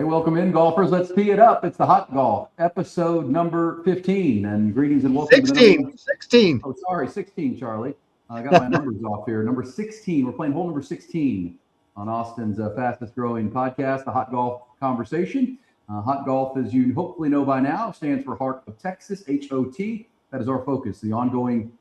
Hey, welcome in, golfers. Let's tee it up. It's the Hot Golf, episode number 15. And greetings and welcome to the number 16. Oh, sorry, 16, Charlie. I got my numbers off here. Number 16. We're playing hole number 16 on Austin's fastest growing podcast, the Hot Golf Conversation. Hot Golf, as you hopefully know by now, stands for Heart of Texas, HOT. That is our focus, the ongoing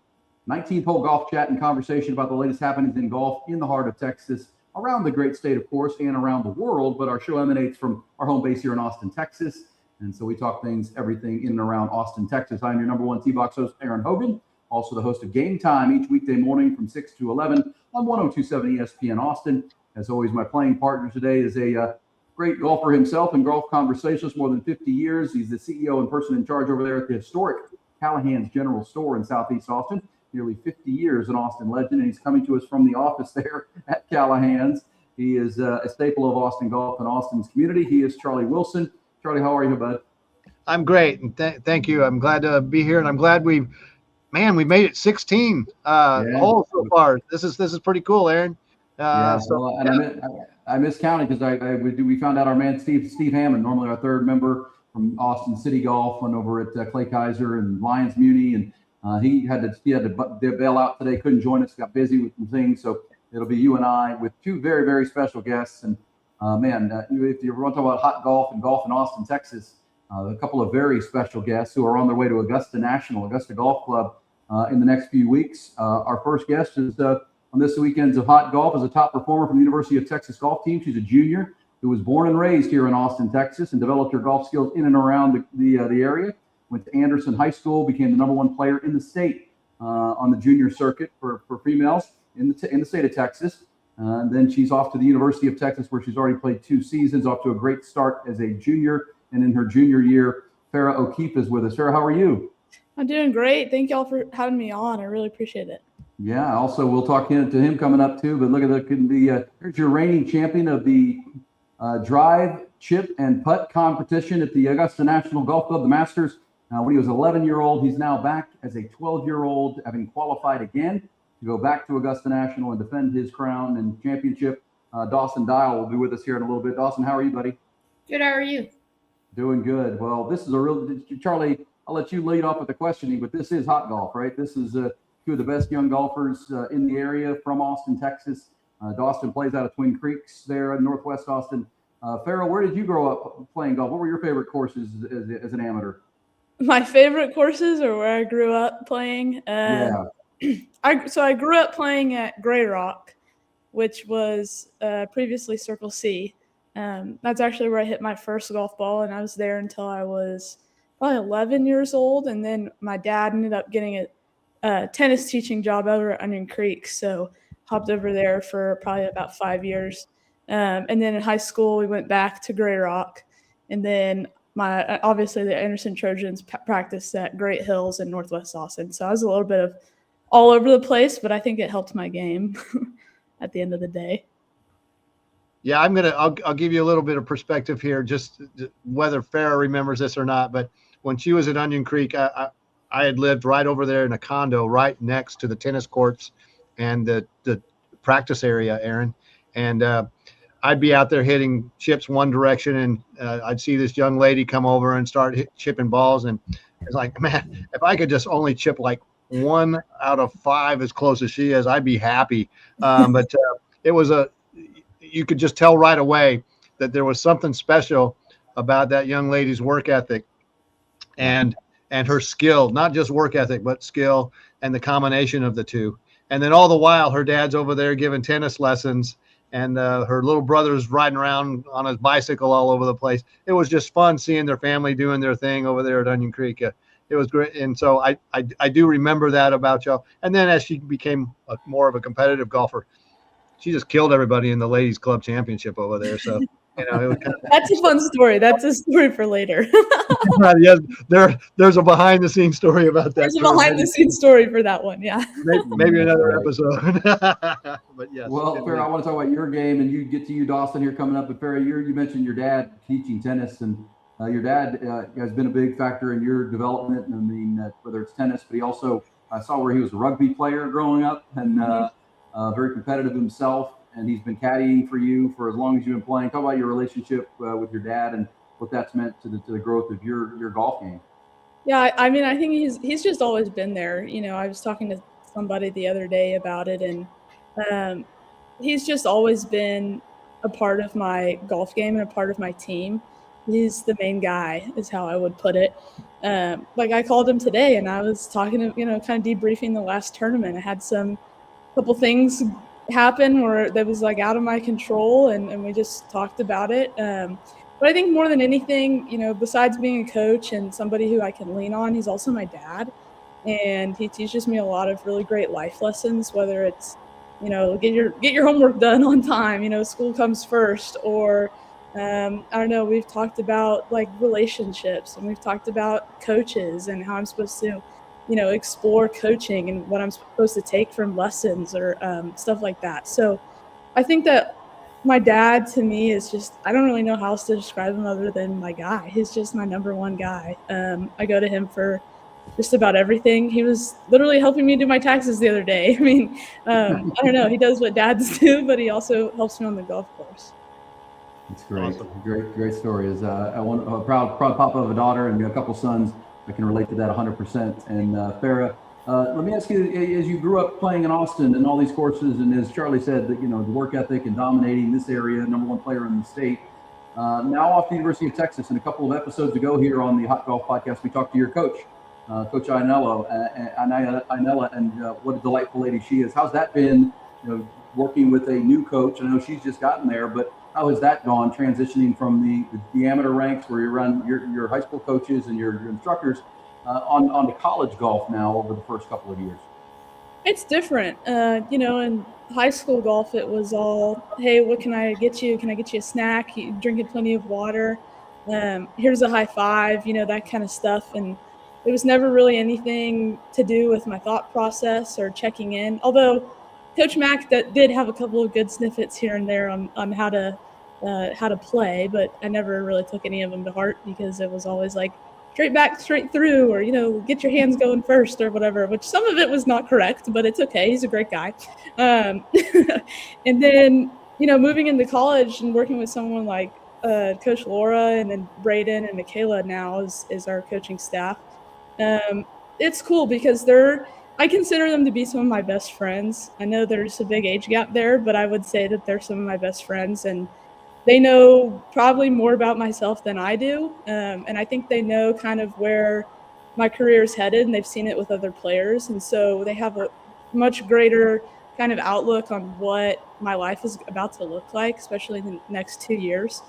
19th hole golf chat and conversation about the latest happenings in golf in the heart of Texas, around the great state, of course, and around the world. But our show emanates from our home base here in Austin, Texas. And so we talk everything in and around Austin, Texas. I'm your number one T-Box host, Aaron Hogan, also the host of Game Time each weekday morning from 6 to 11 on 102.7 ESPN Austin. As always, my playing partner today is a great golfer himself and golf conversationalist, more than 50 years. He's the CEO and person in charge over there at the historic Callahan's General Store in Southeast Austin. Nearly 50 years an Austin legend, and he's coming to us from the office there at Callahan's. He is a staple of Austin golf and Austin's community. He is Charlie Wilson. Charlie, how are you, bud? I'm great, and thank you. I'm glad to be here, and I'm glad we made it 16 holes so far. This is pretty cool, Aaron. I miscounted because we found out our man Steve Hammond, normally our third member from Austin City Golf, went over at Clay Kaiser and Lions Muni, and he had to bail out today, couldn't join us, got busy with some things. So it'll be you and I with two very, very special guests. And if you want to talk about hot golf and golf in Austin, Texas, a couple of very special guests who are on their way to Augusta Golf Club in the next few weeks. Our first guest is on this weekend's of Hot Golf is a top performer from the University of Texas golf team. She's a junior who was born and raised here in Austin, Texas, and developed her golf skills in and around the area. Went to Anderson High School, became the number one player in the state on the junior circuit for females in the state of Texas. Then she's off to the University of Texas, where she's already played 2 seasons, off to a great start as a junior. And in her junior year, Farah O'Keefe is with us. Farah, how are you? I'm doing great. Thank y'all for having me on. I really appreciate it. Yeah, also we'll talk to him coming up too. But look at here's your reigning champion of the drive, chip, and putt competition at the Augusta National Golf Club, the Masters. When he was 11-year-old, he's now back as a 12-year-old, having qualified again to go back to Augusta National and defend his crown and championship. Dawson Dial will be with us here in a little bit. Dawson, how are you, buddy? Good. How are you? Doing good. Well, this is Charlie, I'll let you lead off with the questioning, but this is Hot Golf, right? This is two of the best young golfers in the area from Austin, Texas. Dawson plays out of Twin Creeks there in Northwest Austin. Farah, where did you grow up playing golf? What were your favorite courses as an amateur? My favorite courses are where I grew up playing. I grew up playing at Gray Rock, which was previously Circle C. That's actually where I hit my first golf ball, and I was there until I was probably 11 years old. And then my dad ended up getting a tennis teaching job over at Onion Creek, so hopped over there for probably about 5 years. And then in high school, we went back to Gray Rock, and then obviously the Anderson Trojans practiced at Great Hills in Northwest Austin. So I was a little bit of all over the place, but I think it helped my game at the end of the day. Yeah, I'll give you a little bit of perspective here, just whether Farah remembers this or not. But when she was at Onion Creek, I had lived right over there in a condo right next to the tennis courts and the practice area, Aaron. And I'd be out there hitting chips one direction, and I'd see this young lady come over and start chipping balls. And it's like, man, if I could just only chip like 1 out of 5 as close as she is, I'd be happy. But it was you could just tell right away that there was something special about that young lady's work ethic and her skill, not just work ethic, but skill and the combination of the two. And then all the while, her dad's over there giving tennis lessons, and her little brother's riding around on his bicycle all over the place. It was just fun seeing their family doing their thing over there at Onion Creek. It was great. And so I do remember that about y'all. And then as she became more of a competitive golfer, she just killed everybody in the ladies club championship over there. So, it was kind of, that's a fun story. That's a story for later. Yeah, there's a behind the scenes story about that. There's a behind the scenes story for that one. Yeah. Maybe another episode. But yes. Well, Farah, I want to talk about your game, and you, Dawson, here coming up. But Farah, you mentioned your dad teaching tennis, and your dad has been a big factor in your development. I mean, whether it's tennis, but he also, I saw where he was a rugby player growing up, and very competitive himself. and he's been caddying for you for as long as you've been playing. Talk about your relationship with your dad and what that's meant to the growth of your golf game. Yeah, I mean, I think he's just always been there. I was talking to somebody the other day about it, and he's just always been a part of my golf game and a part of my team. He's the main guy, is how I would put it. Like I called him today, and I was talking to kind of debriefing the last tournament. I had couple things happen where that was like out of my control, and we just talked about it. But I think more than anything, besides being a coach and somebody who I can lean on, he's also my dad. And he teaches me a lot of really great life lessons, whether it's, get your homework done on time, school comes first, or I don't know, we've talked about like relationships, and we've talked about coaches and how I'm supposed to, explore coaching and what I'm supposed to take from lessons or stuff like that. So I think that my dad to me is just, I don't really know how else to describe him other than my guy. He's just my number one guy. I go to him for just about everything. He was literally helping me do my taxes the other day. I mean, I don't know. He does what dads do, but he also helps me on the golf course. It's great. Awesome. Great story. Is a proud papa of a daughter and a couple sons. I can relate to that 100%. And Farah, let me ask you, as you grew up playing in Austin and all these courses, and as Charlie said, that the work ethic and dominating this area, number one player in the state, now off to the University of Texas. And a couple of episodes ago here on the Hot Golf Podcast, we talked to your coach, Coach Ainella, and what a delightful lady she is. How's that been, working with a new coach? I know she's just gotten there, but how has that gone, transitioning from the amateur ranks where you run your high school coaches and your instructors on to college golf now over the first couple of years? It's different. In high school golf, it was all, hey, what can I get you? Can I get you a snack? You drinking plenty of water? Here's a high five, that kind of stuff. And it was never really anything to do with my thought process or checking in. Although Coach Mack did have a couple of good snippets here and there on how to play, but I never really took any of them to heart because it was always like straight back, straight through, or, get your hands going first or whatever, which some of it was not correct, but it's okay. He's a great guy. And then, moving into college and working with someone like Coach Laura and then Braden and Michaela now is our coaching staff. It's cool because I consider them to be some of my best friends. I know there's a big age gap there, but I would say that they're some of my best friends, and they know probably more about myself than I do. And I think they know kind of where my career is headed, and they've seen it with other players. And so they have a much greater kind of outlook on what my life is about to look like, especially in the next 2 years.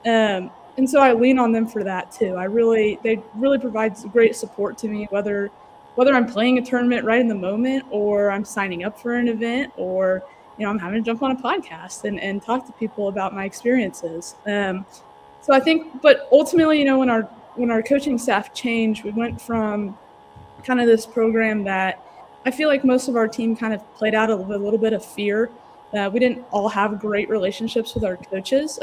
And so I lean on them for that too. They really provide great support to me, whether I'm playing a tournament right in the moment, or I'm signing up for an event, or, I'm having to jump on a podcast and talk to people about my experiences. So I think, but ultimately, when our coaching staff changed, we went from kind of this program that I feel like most of our team kind of played out a little bit of fear. We didn't all have great relationships with our coaches.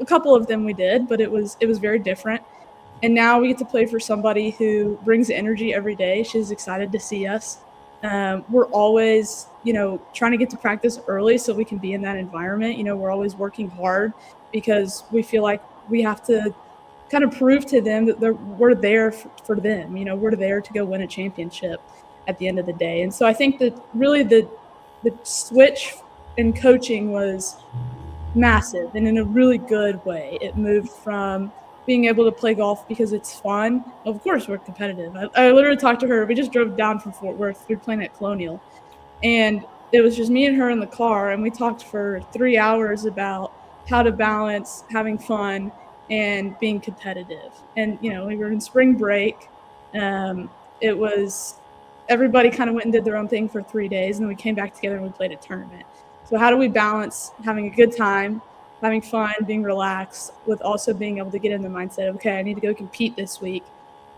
A couple of them we did, but it was very different. And now we get to play for somebody who brings energy every day. She's excited to see us. We're always, trying to get to practice early so we can be in that environment. We're always working hard because we feel like we have to kind of prove to them that we're there for them. We're there to go win a championship at the end of the day. And so I think that really the switch in coaching was massive and in a really good way. It moved from being able to play golf because it's fun. Of course, we're competitive. I literally talked to her. We just drove down from Fort Worth. We were playing at Colonial. And it was just me and her in the car. And we talked for 3 hours about how to balance having fun and being competitive. And, we were in spring break. It was everybody kind of went and did their own thing for 3 days. And then we came back together and we played a tournament. So how do we balance having a good time, having fun, being relaxed, with also being able to get in the mindset of, okay, I need to go compete this week.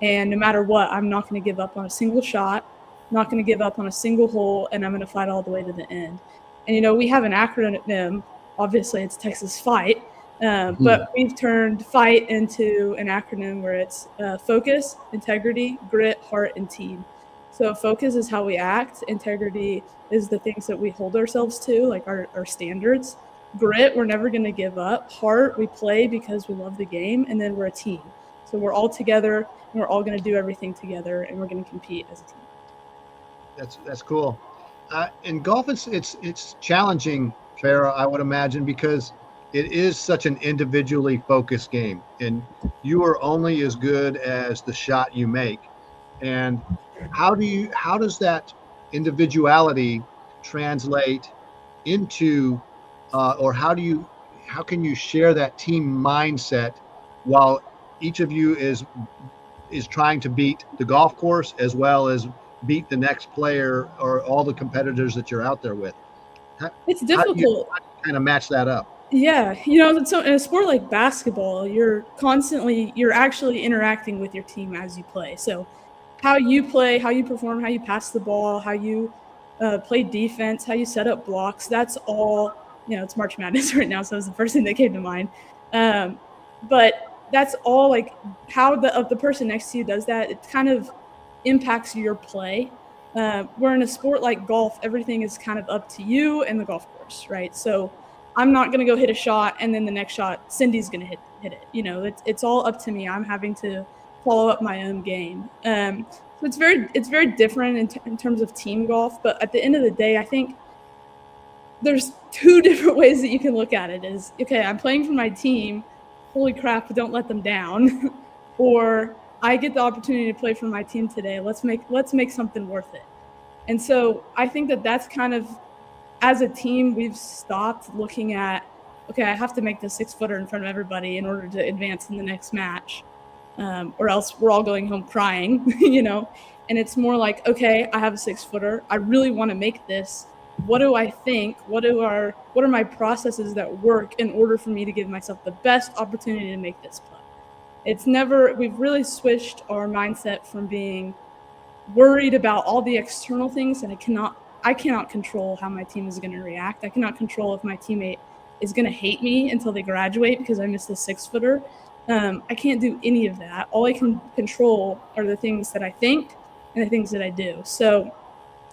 And no matter what, I'm not going to give up on a single shot, not going to give up on a single hole, and I'm going to fight all the way to the end. And, we have an acronym. Obviously, it's Texas Fight. But we've turned FIGHT into an acronym where it's focus, integrity, grit, heart, and team. So focus is how we act. Integrity is the things that we hold ourselves to, like our standards. Grit, we're never going to give up. Heart, we play because we love the game. And then we're a team. So we're all together, and we're all going to do everything together, and we're going to compete as a team. That's cool. In golf, it's challenging, Farah, I would imagine, because it is such an individually focused game, and you are only as good as the shot you make. And how does that individuality translate into, or how can you share that team mindset while each of you is trying to beat the golf course as well as beat the next player or all the competitors that you're out there with? It's difficult. How do you kind of match that up? Yeah, so in a sport like basketball, you're actually interacting with your team as you play. So how you play, how you perform, how you pass the ball, how you play defense, how you set up blocks, that's all, it's March Madness right now, so it's the first thing that came to mind. But that's all like how the person next to you does that. It kind of impacts your play. Where in a sport like golf, everything is kind of up to you and the golf course, right? So I'm not going to go hit a shot and then the next shot Cindy's going to hit it. It's all up to me. I'm having to follow up my own game. So it's very different in terms of team golf. But at the end of the day, I think there's two different ways that you can look at it. Is, okay, I'm playing for my team. Holy crap, don't let them down. Or I get the opportunity to play for my team today. Let's make something worth it. And so I think that's kind of, as a team, we've stopped looking at, okay, I have to make the 6-footer in front of everybody in order to advance in the next match, or else we're all going home crying, And it's more like, okay, I have a 6-footer. I really want to make this. What do I think? What are my processes that work in order for me to give myself the best opportunity to make this play? We've really switched our mindset from being worried about all the external things, and I cannot control how my team is going to react. I cannot control if my teammate is going to hate me until they graduate because I missed the 6-footer. I can't do any of that. All I can control are the things that I think and the things that I do. So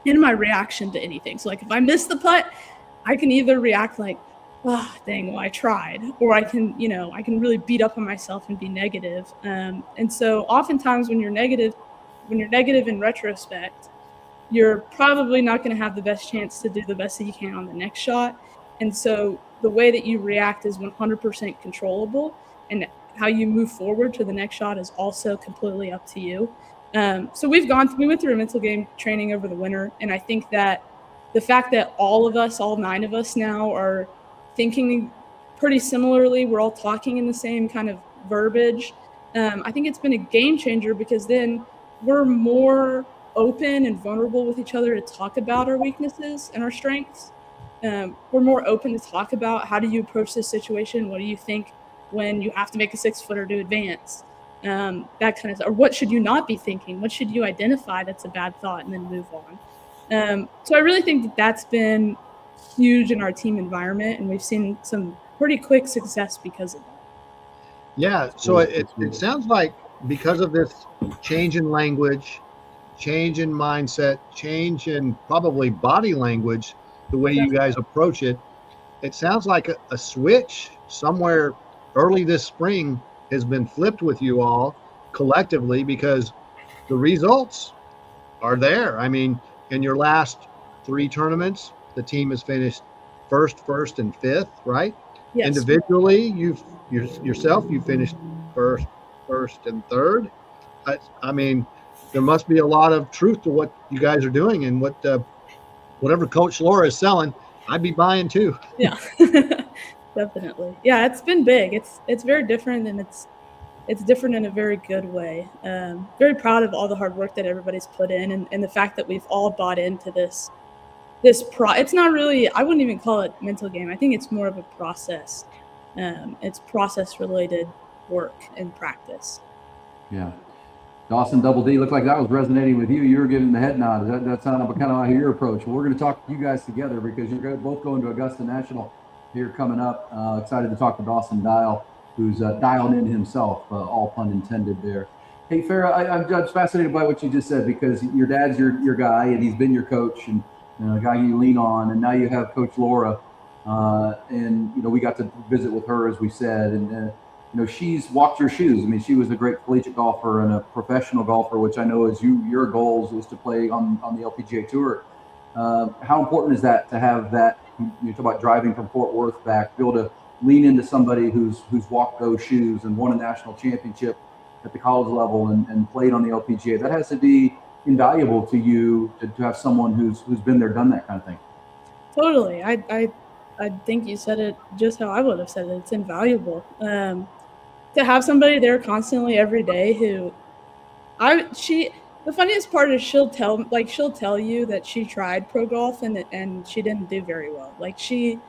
in my reaction to anything. So like if I miss the putt, I can either react like, oh, dang, well, I tried, or I can really beat up on myself and be negative. And so oftentimes when you're negative in retrospect, you're probably not going to have the best chance to do the best that you can on the next shot. And so the way that you react is 100% controllable, and how you move forward to the next shot is also completely up to you. So we went through a mental game training over the winter, and I think that the fact that all 9 of us now are thinking pretty similarly, we're all talking in the same kind of verbiage. I think it's been a game changer, because then we're more open and vulnerable with each other to talk about our weaknesses and our strengths. We're more open to talk about, how do you approach this situation? What do you think when you have to make a 6-footer to advance? That kind of stuff. Or what should you not be thinking? What should you identify that's a bad thought and then move on? So I really think that's been huge in our team environment, and we've seen some pretty quick success because of that. Yeah, so it sounds like because of this change in language, change in mindset, change in probably body language, the way you guys approach it, it sounds like a switch somewhere early this spring has been flipped with you all collectively, because the results are there. I mean, in your last 3 tournaments, the team has finished first, and 5th, right? Yes. Individually, you finished first, and 3rd. I mean, there must be a lot of truth to what you guys are doing, and whatever Coach Laura is selling, I'd be buying too. Yeah, definitely. Yeah, it's been big. It's very different, and it's different in a very good way. Very proud of all the hard work that everybody's put in, and the fact that we've all bought into this. It's not really, I wouldn't even call it mental game. I think it's more of a process. It's process related work and practice. Yeah. Dawson, Double D, looked like that was resonating with you. You were giving the head nod. That sounded kind of like your approach. Well, we're going to talk to you guys together, because you're both going to Augusta National here coming up. Excited to talk to Dawson Dial, who's dialed in himself, all pun intended there. Hey, Farah, I'm just fascinated by what you just said, because your dad's your guy, and he's been your coach and a guy you lean on. And now you have Coach Laura, and we got to visit with her, as we said, and she's walked your shoes. I mean, she was a great collegiate golfer and a professional golfer, which I know is your goals is to play on the LPGA Tour. How important is that to have that? You talk about driving from Fort Worth back, to be able to lean into somebody who's walked those shoes and won a national championship at the college level and played on the LPGA. That has to be invaluable to you to have someone who's been there, done that kind of thing. Totally. I think you said it just how I would have said it. It's invaluable. To have somebody there constantly every day who the funniest part is she'll tell you that she tried pro golf and she didn't do very well. Like she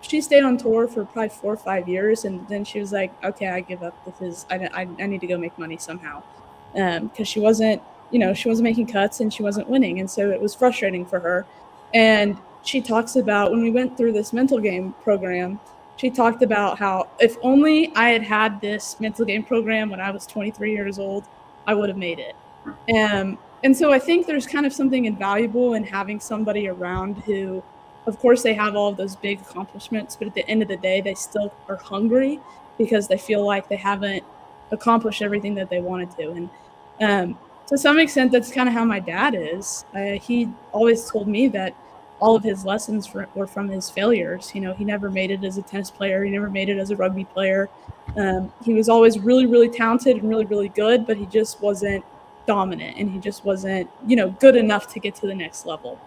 stayed on tour for probably 4 or 5 years, and then she was like, okay, I give up. I need to go make money somehow. Because she wasn't making cuts and she wasn't winning. And so it was frustrating for her. And she talks about, when we went through this mental game program, she talked about how if only I had this mental game program when I was 23 years old, I would have made it. And so I think there's kind of something invaluable in having somebody around who, of course, they have all of those big accomplishments, but at the end of the day, they still are hungry because they feel like they haven't accomplished everything that they wanted to. And to some extent, that's kind of how my dad is. He always told me that all of his lessons were from his failures. He never made it as a tennis player. He never made it as a rugby player. He was always really, really talented and really, really good, but he just wasn't dominant, and he just wasn't, good enough to get to the next level,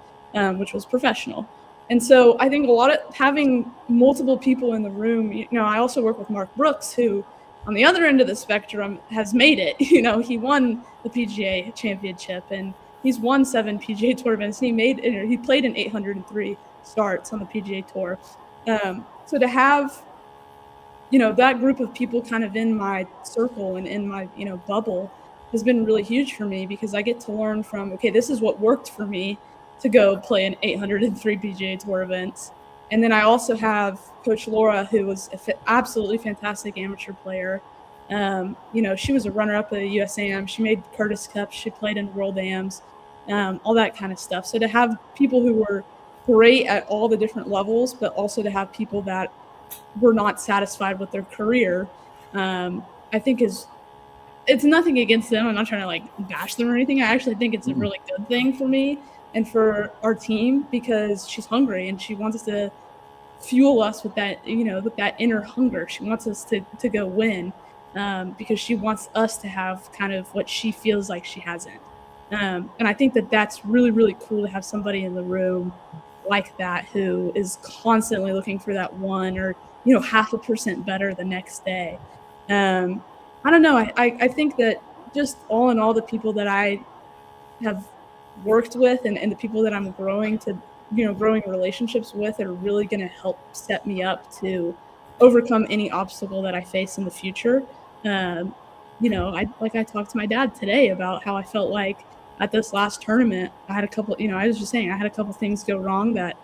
which was professional. And so I think a lot of having multiple people in the room, I also work with Mark Brooks, who on the other end of the spectrum has made it. He won the PGA championship and he's won 7 PGA Tour events. He played in 803 starts on the PGA Tour. So to have, that group of people kind of in my circle and in my, bubble has been really huge for me, because I get to learn from, okay, this is what worked for me to go play in 803 PGA Tour events. And then I also have Coach Laura, who was an absolutely fantastic amateur player. She was a runner-up at the USAM. She made Curtis Cup. She played in World AMs, all that kind of stuff. So to have people who were great at all the different levels, but also to have people that were not satisfied with their career, I think it's nothing against them. I'm not trying to bash them or anything. I actually think it's a really good thing for me and for our team, because she's hungry and she wants to fuel us with that, with that inner hunger. She wants us to go win, because she wants us to have kind of what she feels like she hasn't. And I think that that's really, really cool to have somebody in the room like that, who is constantly looking for that 1 or, 0.5% better the next day. I don't know. I think that just all in all, the people that I have worked with and the people that I'm growing relationships with are really going to help set me up to overcome any obstacle that I face in the future. I talked to my dad today about how I felt like at this last tournament, I had a couple things go wrong that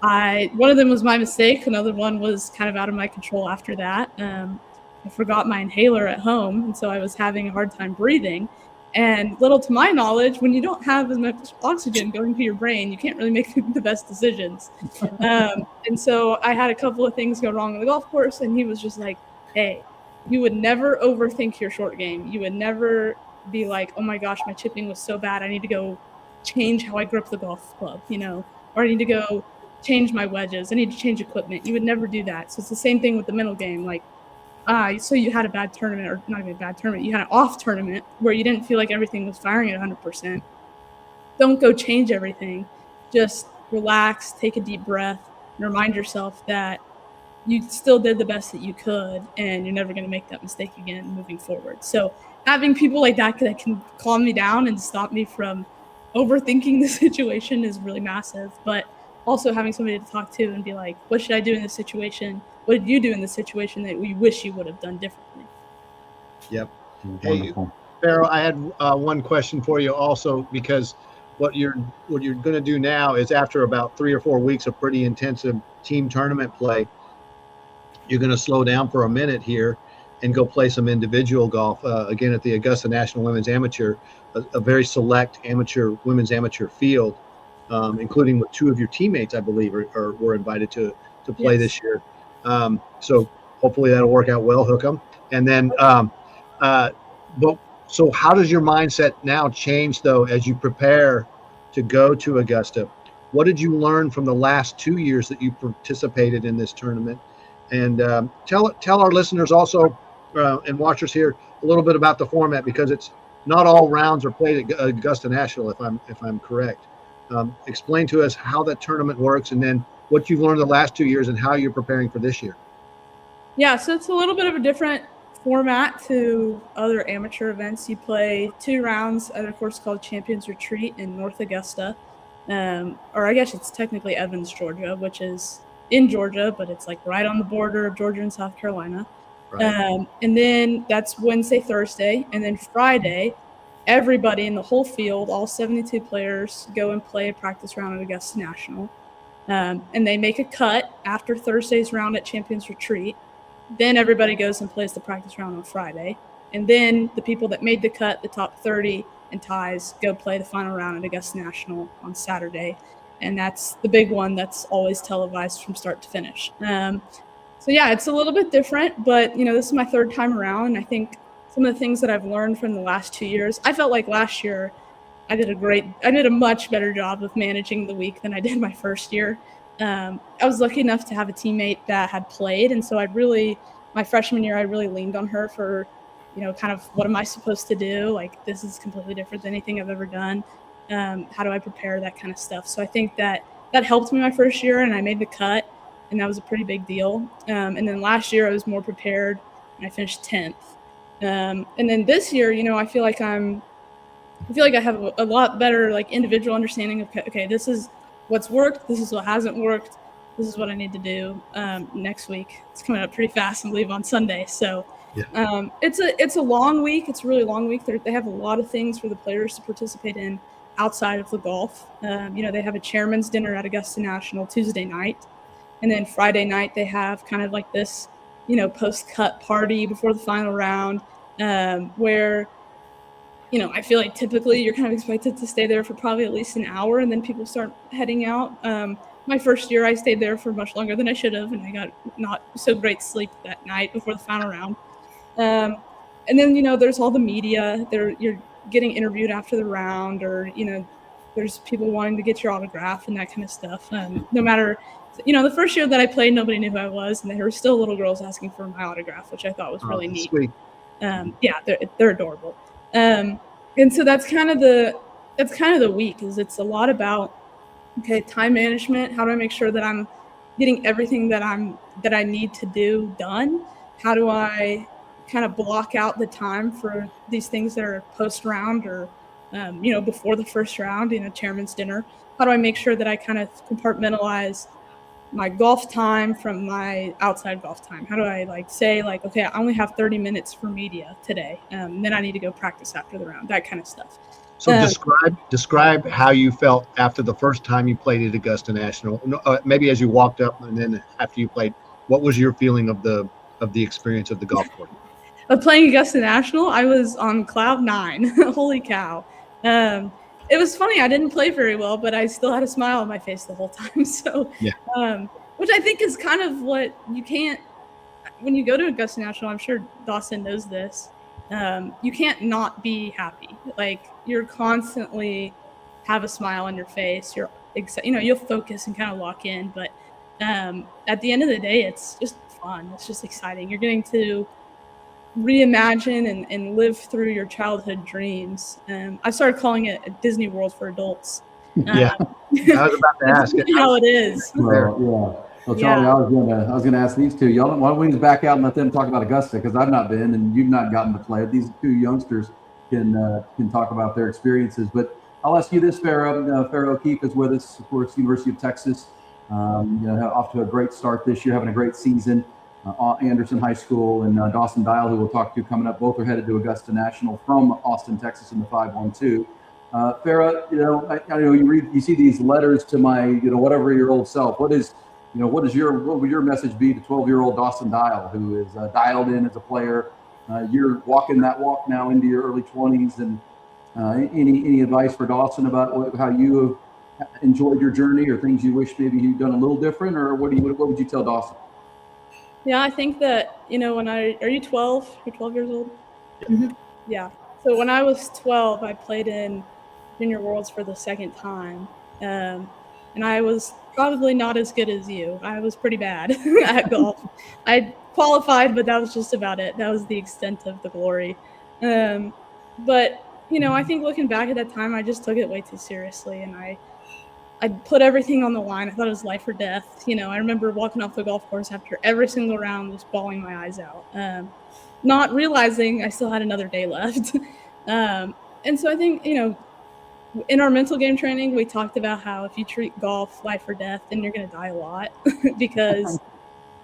one of them was my mistake. Another one was kind of out of my control after that. I forgot my inhaler at home, and so I was having a hard time breathing. And little to my knowledge, when you don't have as much oxygen going to your brain, you can't really make the best decisions. And so I had a couple of things go wrong on the golf course, and he was just like, hey, you would never overthink your short game. You would never be like, oh my gosh, my chipping was so bad, I need to go change how I grip the golf club, or I need to go change my wedges. I need to change equipment. You would never do that. So it's the same thing with the mental game. So you had a bad tournament, or not even a bad tournament, you had an off tournament where you didn't feel like everything was firing at 100%. Don't go change everything. Just relax, take a deep breath, and remind yourself that you still did the best that you could, and you're never going to make that mistake again moving forward. So having people like that can calm me down and stop me from overthinking the situation is really massive. But also having somebody to talk to and be like, what should I do in this situation? What did you do in this situation that we wish you would have done differently? Yep. Wonderful. Hey, Farah, I had one question for you also, because what you're going to do now is, after about 3 or 4 weeks of pretty intensive team tournament play, you're going to slow down for a minute here and go play some individual golf again at the Augusta National Women's Amateur, a very select women's amateur field, including with two of your teammates, I believe, were invited to play this year. So hopefully that'll work out well. Hook 'em. And then, so how does your mindset now change though as you prepare to go to Augusta? What did you learn from the last 2 years that you participated in this tournament? And tell our listeners also and watchers here a little bit about the format, because it's not all rounds are played at Augusta National, if I'm correct. Explain to us how that tournament works, and then what you've learned the last 2 years and how you're preparing for this year. Yeah, so it's a little bit of a different format to other amateur events. You play 2 rounds at a course called Champions Retreat in North Augusta, or I guess it's technically Evans, Georgia, which is in Georgia, but it's like right on the border of Georgia and South Carolina. Right. And then that's Wednesday, Thursday, and then Friday, everybody in the whole field, all 72 players, go and play a practice round at Augusta National. And they make a cut after Thursday's round at Champions Retreat. Then everybody goes and plays the practice round on Friday. And then the people that made the cut, the top 30 and ties, go play the final round at Augusta National on Saturday. And that's the big one that's always televised from start to finish. So yeah, it's a little bit different, but this is my 3rd time around. And I think some of the things that I've learned from the last 2 years, I felt like last year I did a much better job of managing the week than I did my first year. I was lucky enough to have a teammate that had played. And so my freshman year, I really leaned on her for, kind of what am I supposed to do? Like, this is completely different than anything I've ever done. How do I prepare, that kind of stuff? So I think that helped me my first year, and I made the cut, and that was a pretty big deal. And then last year I was more prepared, and I finished 10th. And then this year, I feel like I have a lot better individual understanding of, okay, this is what's worked, this is what hasn't worked, this is what I need to do next week. It's coming up pretty fast and leave on Sunday. So yeah. It's a long week. It's a really long week. They have a lot of things for the players to participate in outside of the golf. They have a chairman's dinner at Augusta National Tuesday night. And then Friday night they have kind of like this, post-cut party before the final round where I feel like typically you're kind of expected to stay there for probably at least an hour, and then people start heading out. My first year, I stayed there for much longer than I should have, and I got not so great sleep that night before the final round. And then, there's all the media. You're getting interviewed after the round, or, there's people wanting to get your autograph and that kind of stuff. No matter, the first year that I played, nobody knew who I was, and there were still little girls asking for my autograph, which I thought was really neat. Sweet. Yeah, they're adorable. And so that's kind of the week. It's a lot about, okay, time management. How do I make sure that I'm getting everything that I need to do done? How do I kind of block out the time for these things that are post round or before the first round, chairman's dinner? How do I make sure that I kind of compartmentalize my golf time from my outside golf time? How do I say okay, I only have 30 minutes for media today. Then I need to go practice after the round, that kind of stuff. So describe how you felt after the first time you played at Augusta National. Maybe as you walked up, and then after you played, what was your feeling of the experience of the golf course? Playing Augusta National, I was on cloud 9. Holy cow. It was funny. I didn't play very well, but I still had a smile on my face the whole time. So, yeah. Which I think is kind of what you can't, when you go to Augusta National, I'm sure Dawson knows this. You can't not be happy. You're constantly have a smile on your face. You're you'll focus and kind of lock in, but at the end of the day, it's just fun. It's just exciting. You're getting to reimagine and live through your childhood dreams. I started calling it Disney World for adults. Yeah, I was about to ask it. How it is. Well, Charlie, yeah. I was gonna ask these two. Y'all, why don't we just back out and let them talk about Augusta, because I've not been and you've not gotten to play. These two youngsters can talk about their experiences. But I'll ask you this, Farah. Farah O'Keefe is with us, of course, University of Texas. Off to a great start this year, having a great season. Anderson High School and Dawson Dial, who we'll talk to coming up. Both are headed to Augusta National from Austin, Texas, in the 512. Farah, I know you see these letters to my whatever-year-old self. What is what would your message be to 12-year-old Dawson Dial, who is dialed in as a player? You're walking that walk now into your early 20s, and any advice for Dawson about how you have enjoyed your journey, or things you wish maybe you'd done a little different, or what would you tell Dawson? Yeah, I think that, are you 12? You're 12 years old? Mm-hmm. Yeah. So when I was 12, I played in Junior Worlds for the second time. And I was probably not as good as you. I was pretty bad at golf. I qualified, but that was just about it. That was the extent of the glory. But, I think looking back at that time, I just took it way too seriously. And I put everything on the line. I thought it was life or death. I remember walking off the golf course after every single round, just bawling my eyes out, not realizing I still had another day left. And so I think, in our mental game training, we talked about how if you treat golf life or death, then you're going to die a lot because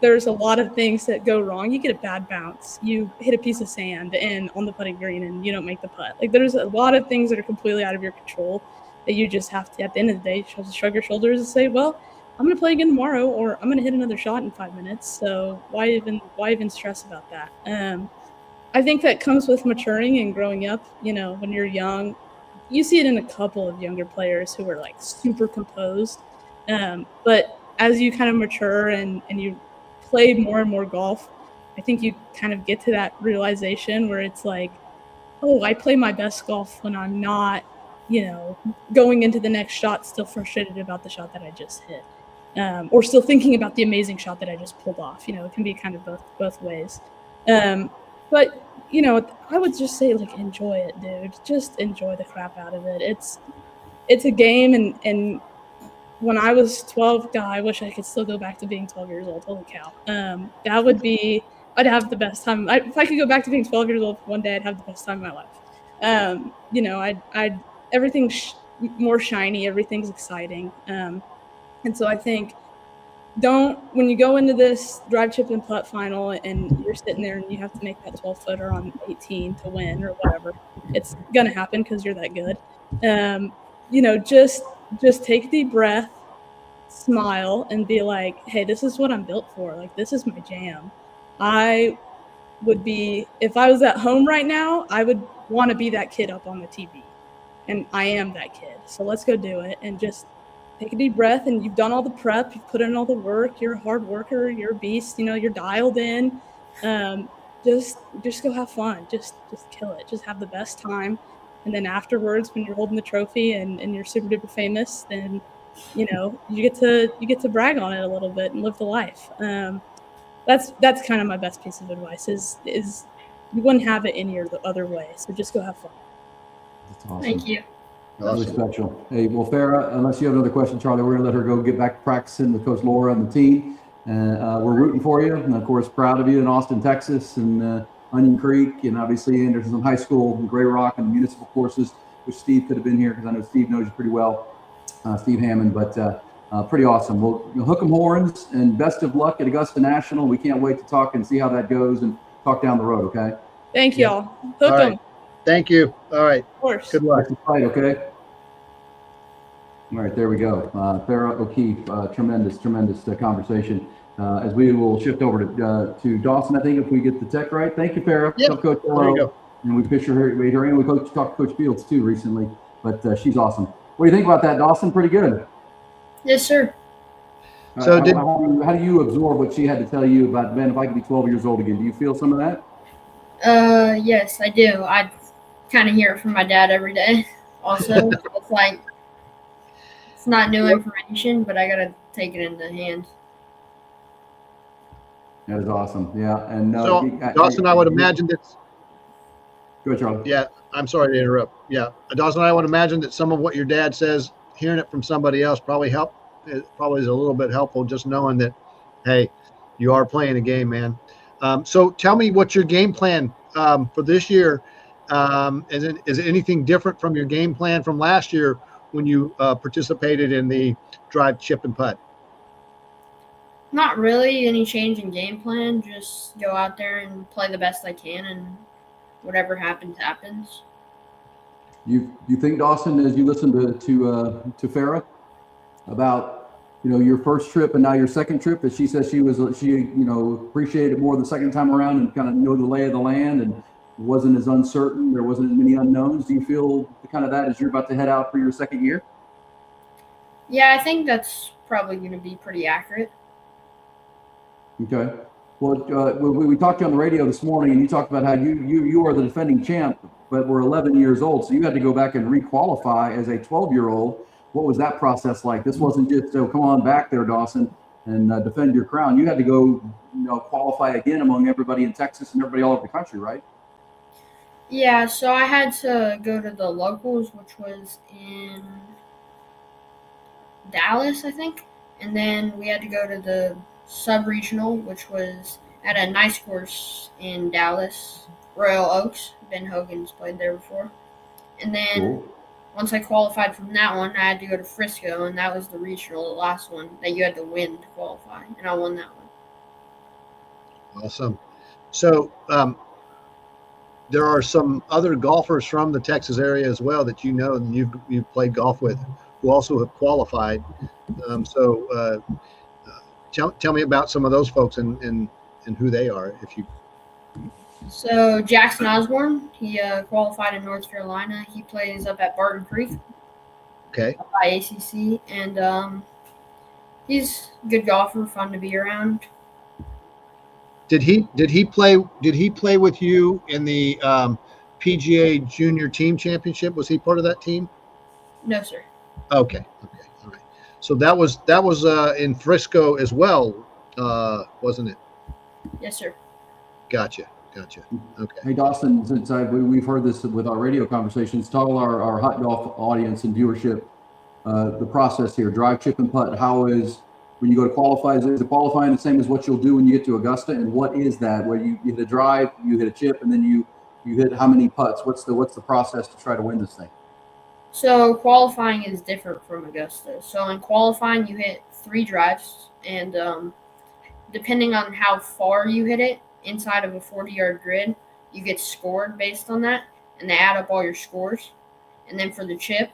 there's a lot of things that go wrong. You get a bad bounce. You hit a piece of sand on the putting green and you don't make the putt. Like, there's a lot of things that are completely out of your control that you just have to, at the end of the day, shrug your shoulders and say, well, I'm going to play again tomorrow, or I'm going to hit another shot in 5 minutes. So why even stress about that? I think that comes with maturing and growing up. When you're young, you see it in a couple of younger players who are like super composed. But as you kind of mature and you play more and more golf, I think you kind of get to that realization where it's like, oh, I play my best golf when I'm not, going into the next shot still frustrated about the shot that I just hit, or still thinking about the amazing shot that I just pulled off. It can be kind of both ways. But I would just say, like, enjoy it, dude. Just enjoy the crap out of it. It's a game, and when I was 12, God, I wish I could still go back to being 12 years old. Holy cow. That would be, I'd have the best time. If I could go back to being 12 years old for one day, I'd have the best time of my life. I'd everything's more shiny, everything's exciting. And so I think when you go into this drive, chip, and putt final and you're sitting there and you have to make that 12-footer on 18 to win or whatever, it's going to happen because you're that good. Just take a deep breath, smile, and be like, hey, this is what I'm built for. Like, this is my jam. If I was at home right now, I would want to be that kid up on the TV. And I am that kid. So let's go do it and just take a deep breath. And you've done all the prep. You've put in all the work. You're a hard worker. You're a beast. You're dialed in. Just go have fun. Just kill it. Just have the best time. And then afterwards, when you're holding the trophy and you're super duper famous, then you get to brag on it a little bit and live the life. That's kind of my best piece of advice is you wouldn't have it any other way. So just go have fun. That's awesome. Thank you. Really special. Hey, well, Farah, unless you have another question, Charlie, we're going to let her go get back to practicing with Coach Laura and the team. We're rooting for you, and of course, proud of you in Austin, Texas, and Onion Creek, and obviously Anderson High School, and Gray Rock, and the municipal courses, which Steve could have been here because I know Steve knows you pretty well, Steve Hammond, but pretty awesome. We'll hook 'em horns, and best of luck at Augusta National. We can't wait to talk and see how that goes and talk down the road, okay? Thank y'all. Hook 'em. All right. Thank you. All right. Of course. Good luck. Fight, okay? All right, there we go. Farah O'Keefe, tremendous conversation. As we will shift over to Dawson, I think, if we get the tech right. Thank you, Farah. Yep. Tell Coach hello. There you go. And we picture her in. We talked to Coach Fields too recently, but she's awesome. What do you think about that, Dawson? Pretty good. Yes, sir. So how do you absorb what she had to tell you about, man, if I could be 12 years old again? Do you feel some of that? Yes, I do. I kind of hear it from my dad every day. Also, it's like it's not new information, but I gotta take it into hand. That is awesome. Yeah, and So, Dawson, I would imagine that. Go ahead, Charlie. Yeah, I'm sorry to interrupt. Yeah, Dawson, I would imagine that some of what your dad says, hearing it from somebody else, probably is a little bit helpful. Just knowing that, hey, you are playing a game, man. So tell me what's your game plan for this year. Is it anything different from your game plan from last year when you participated in the drive, chip, and putt? Not really any change in game plan. Just go out there and play the best I can, and whatever happens, happens. You think, Dawson, as you listen to Farah about your first trip and now your second trip, that she says she appreciated it more the second time around and kind of know the lay of the land and wasn't as uncertain. There wasn't as many unknowns. Do you feel kind of that as you're about to head out for your second year? Yeah, I think that's probably going to be pretty accurate. Okay. Well, we talked to you on the radio this morning, and you talked about how you are the defending champ, but were 11 years old, so you had to go back and re-qualify as a 12-year-old. What was that process like? This wasn't just, come on back there, Dawson, and defend your crown. You had to go, qualify again among everybody in Texas and everybody all over the country, right? Yeah, so I had to go to the locals, which was in Dallas, I think, and then we had to go to the sub-regional, which was at a nice course in Dallas, Royal Oaks. Ben Hogan's played there before. And then Cool. once I qualified from that one, I had to go to Frisco, and that was the regional, the last one that you had to win to qualify, and I won that one. Awesome. So there are some other golfers from the Texas area as well that and you've played golf with, who also have qualified. Tell me about some of those folks and who they are, if you. So Jackson Osborne, he qualified in North Carolina. He plays up at Barton Creek. Okay. Up by ACC, and he's a good golfer, fun to be around. Did he play with you in the PGA Junior Team Championship? Was he part of that team? No, sir. Okay. All right. So that was in Frisco as well, wasn't it? Yes, sir. Gotcha. Okay. Hey, Dawson, since we've heard this with our radio conversations, tell our hot golf audience and viewership the process here, drive, chip, and putt. How is, when you go to qualify, is the qualifying the same as what you'll do when you get to Augusta? And what is that? Where you hit a drive, you hit a chip, and then you hit how many putts? What's the process to try to win this thing? So qualifying is different from Augusta. So in qualifying, you hit 3 drives, and depending on how far you hit it, inside of a 40-yard grid, you get scored based on that, and they add up all your scores. And then for the chip,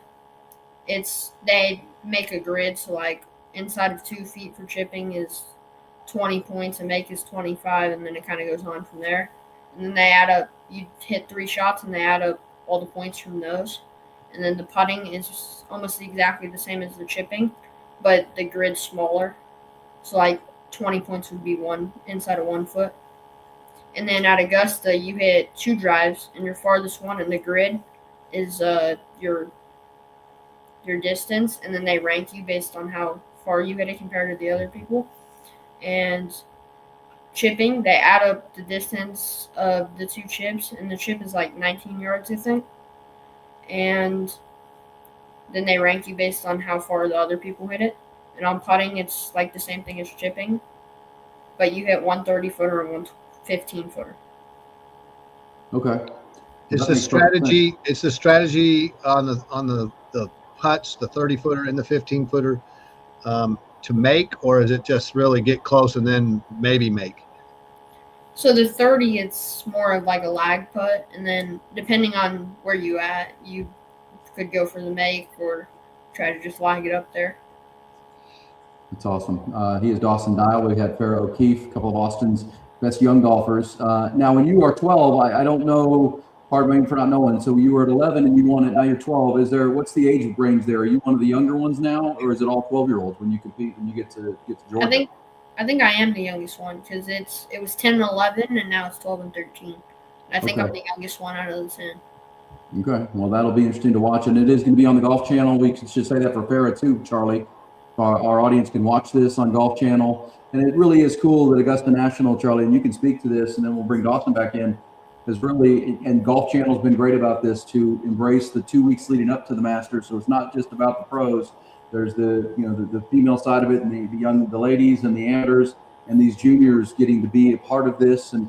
they make a grid, so like inside of 2 feet for chipping is 20 points, and make is 25, and then it kind of goes on from there. And then they add up, you hit 3 shots, and they add up all the points from those. And then the putting is almost exactly the same as the chipping, but the grid's smaller. So like 20 points would be one inside of 1 foot. And then at Augusta, you hit 2 drives, and your farthest one in the grid is your distance, and then they rank you based on how far you hit it compared to the other people. And chipping, they add up the distance of the 2 chips, and the chip is like 19 yards, I think. And then they rank you based on how far the other people hit it. And on putting, it's like the same thing as chipping, but you hit 1 30-footer and 1 15-footer. Okay. It's the strategy. It's the strategy on the putts, the 30-footer and the 15-footer, to make, or is it just really get close and then maybe make? So the 30, it's more of like a lag putt, and then depending on where you at, you could go for the make or try to just lag it up there. That's awesome. He is Dawson Dial. We had Farah O'Keefe, a couple of Austin's best young golfers. Now, when you are 12, I don't know, pardon me for not knowing. So you were at 11 and you won it. Now you're 12. What's the age range there? Are you one of the younger ones now, or is it all 12-year-olds when you compete, when you get to Georgia? I think I am the youngest one, because it was 10 and 11, and now it's 12 and 13. I think I'm the youngest one out of the 10. Okay. Well, that'll be interesting to watch, and it is going to be on the Golf Channel. We should say that for Farah too, Charlie. Our audience can watch this on Golf Channel, and it really is cool that Augusta National, Charlie, and you can speak to this, and then we'll bring Dawson back in, has really, and Golf Channel's been great about this, to embrace the 2 weeks leading up to the Masters. So it's not just about the pros. There's the female side of it, and the ladies and the amateurs and these juniors getting to be a part of this, and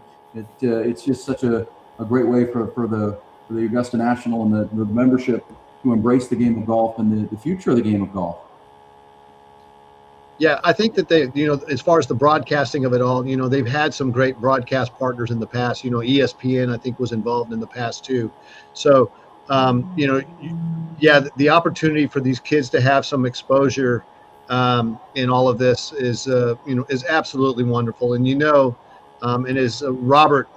it's just such a great way for the Augusta National and the membership to embrace the game of golf and the future of the game of golf. Yeah, I think that they, as far as the broadcasting of it all, they've had some great broadcast partners in the past. ESPN, I think, was involved in the past too. So, the opportunity for these kids to have some exposure in all of this is absolutely wonderful. And and as Robert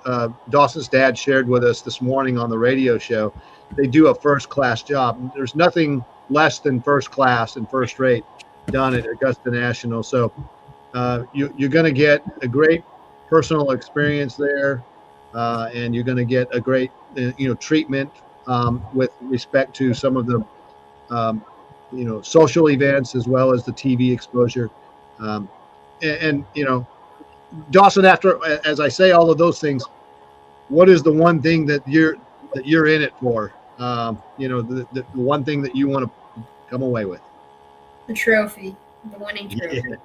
Dawson's dad shared with us this morning on the radio show, they do a first-class job. There's nothing less than first class and first rate done at Augusta National. So you're going to get a great personal experience there, and you're going to get a great treatment with respect to some of the social events as well as the TV exposure. And Dawson, as I say all of those things, what is the one thing that you're in it for? The one thing that you want to come away with? The trophy, the winning trophy. Yeah,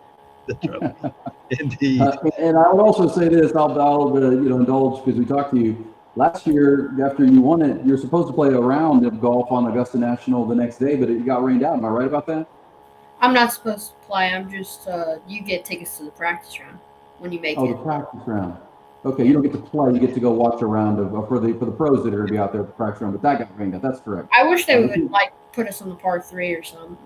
the trophy. Indeed. And I would also say this, I'll indulge because we talked to you. Last year, after you won it, you're supposed to play a round of golf on Augusta National the next day, but it got rained out. Am I right about that? I'm not supposed to play. I'm just you get tickets to the practice round when you make it. Oh, the practice round. Okay, you don't get to play. You get to go watch a round of for the pros that are going to be out there at the practice round. But that got rained out. That's correct. I wish they would put us on the par 3 or something.